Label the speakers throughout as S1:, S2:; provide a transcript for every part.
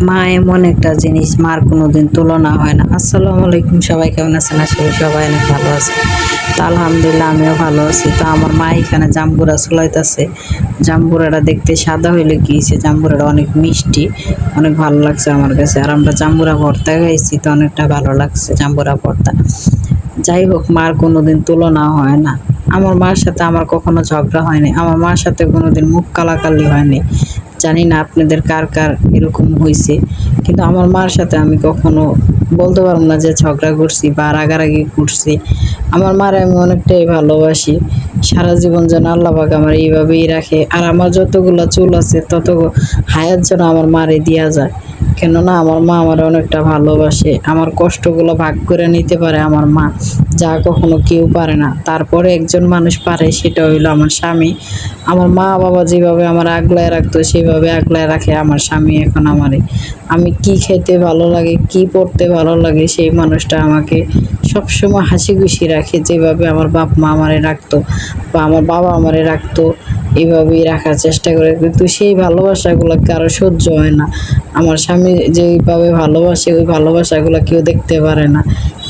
S1: মা এমন একটা জিনিস, মার কোনোদিন তুলনা হয় না। আসসালামু আলাইকুম, সবাই কেমন আছেন? আসলে সবাই অনেক ভালো আছে। তো আলহামদুলিল্লাহ আমিও ভালো আছি। তো আমার মা এখানে জাম্বুরা চুলাইতেছে। জাম্বুরাটা দেখতে সাদা হইলে কি হয়েছে, জাম্বুরাটা অনেক মিষ্টি, অনেক ভালো লাগছে আমার কাছে। আর আমরা জাম্বুরা ভর্তা খাইছি, তো অনেকটা ভালো লাগছে জাম্বুরা ভর্তা। যাই হোক, মার কোনোদিন তুলনা হয় না। আমার মার সাথে আমার কখনো ঝগড়া হয়নি, আমার মার সাথে কোনোদিন মুখ কালাকালি হয়নি। জানি না আপনাদের কার কার এরকম হয়েছে, কিন্তু আমার মার সাথে আমি কখনো বলতে পারবো না যে ঝগড়া করছি বা রাগারাগি করছি। আমার মার আমি অনেকটাই ভালোবাসি। সারা জীবন যেন আল্লাহ পাক আমার এইভাবেই রাখে, আর আমার যতগুলো চুল আছে তত হায়াত যেন আমার মারে দিয়া যায়। কেননা আমার মা আমার অনেকটা ভালোবাসে, আমার কষ্টগুলো ভাগ করে নিতে পারে আমার মা, যা কখনো কেউ পারে না। তারপরে একজন মানুষ পারে, সেটা হইলো আমার স্বামী। আমার মা বাবা যেভাবে আমার আগলায় রাখতো সেভাবে আগলায় রাখে আমার স্বামী এখন আমারে। আমি কি খেতে ভালো লাগে, কি পড়তে ভালো লাগে, সেই মানুষটা আমাকে সবসময় হাসি খুশি রাখে, যেভাবে আমার বাপ মা আমারে রাখতো বা আমার বাবা আমারে রাখতো, এইভাবেই রাখার চেষ্টা করে। কিন্তু সেই ভালোবাসাগুলো কারো সহ্য হয় না। আমার স্বামী যেইভাবে ভালোবাসে, ওই ভালোবাসাগুলো কেউ দেখতে পারে না।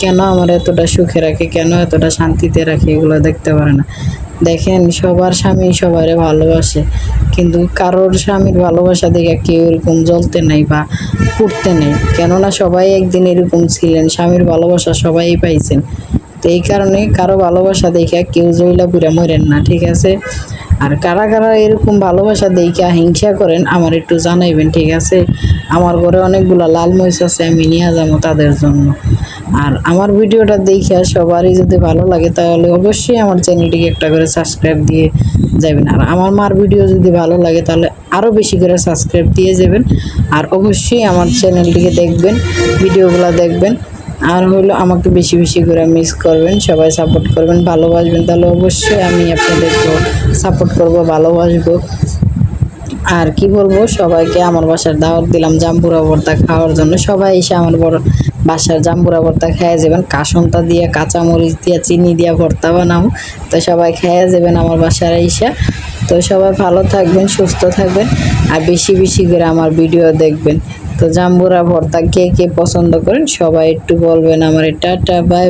S1: কেন আমার এতটা সুখে রাখে, কেন এতটা শান্তিতে রাখে, এগুলো দেখতে পারে না। দেখেন, সবার স্বামী সবারে ভালোবাসে, কিন্তু কারোর স্বামীর ভালোবাসা দেখে কেউ এরকম জ্বলতে নেই বা পুড়তে নেই। কেননা সবাই একদিন এরকম ছিলেন, স্বামীর ভালোবাসা সবাই পাইছেন। তো এই কারণে কারো ভালোবাসা দেখে কেউ জইলা পুরা মরেন না, ঠিক আছে? আর কারা কারা এরকম ভালোবাসা দেইখা হিংসা করেন আমার একটু জানাইবেন, ঠিক আছে? আমার ঘরে অনেকগুলা লাল মরিচ আছে, আমি নিয়ে যাবো তাদের জন্য। আর আমার ভিডিওটা দেখিয়া সবারই যদি ভালো লাগে, তাহলে অবশ্যই আমার চ্যানেলটিকে একটা করে সাবস্ক্রাইব দিয়ে যাবেন। আর আমার মার ভিডিও যদি ভালো লাগে, তাহলে আরও বেশি করে সাবস্ক্রাইব দিয়ে যাবেন। আর অবশ্যই আমার চ্যানেলটিকে দেখবেন, ভিডিওগুলো দেখবেন। আর হলো আমাকে বেশি বেশি করে মিস করবেন, সবাই সাপোর্ট করবেন, ভালোবাসবেন, তাহলে অবশ্যই আমি আপনাদেরকেও সাপোর্ট করব, ভালোবাসবো। আর কি বলবো, সবাইকে আমার বাসার দাওয়াত দিলাম জাম্বুরা ভর্তা খাওয়ার জন্য। সবাই এসে আমার বড় বাসার জাম্বুরা ভর্তা খেয়ে যাবেন। কাসুন্তা দিয়ে, কাঁচামরিচ দিয়ে, চিনি দিয়ে ভর্তা বানাবো। তো সবাই খেয়ে যাবেন আমার বাসার এসে। তো সবাই ভালো থাকবেন, সুস্থ থাকবেন, আর বেশি বেশি করে আমার ভিডিও দেখবেন। তো জাম্বুরা ভর্তা কে কে পছন্দ করেন সবাই একটু বলবেন আমার। Tata, by.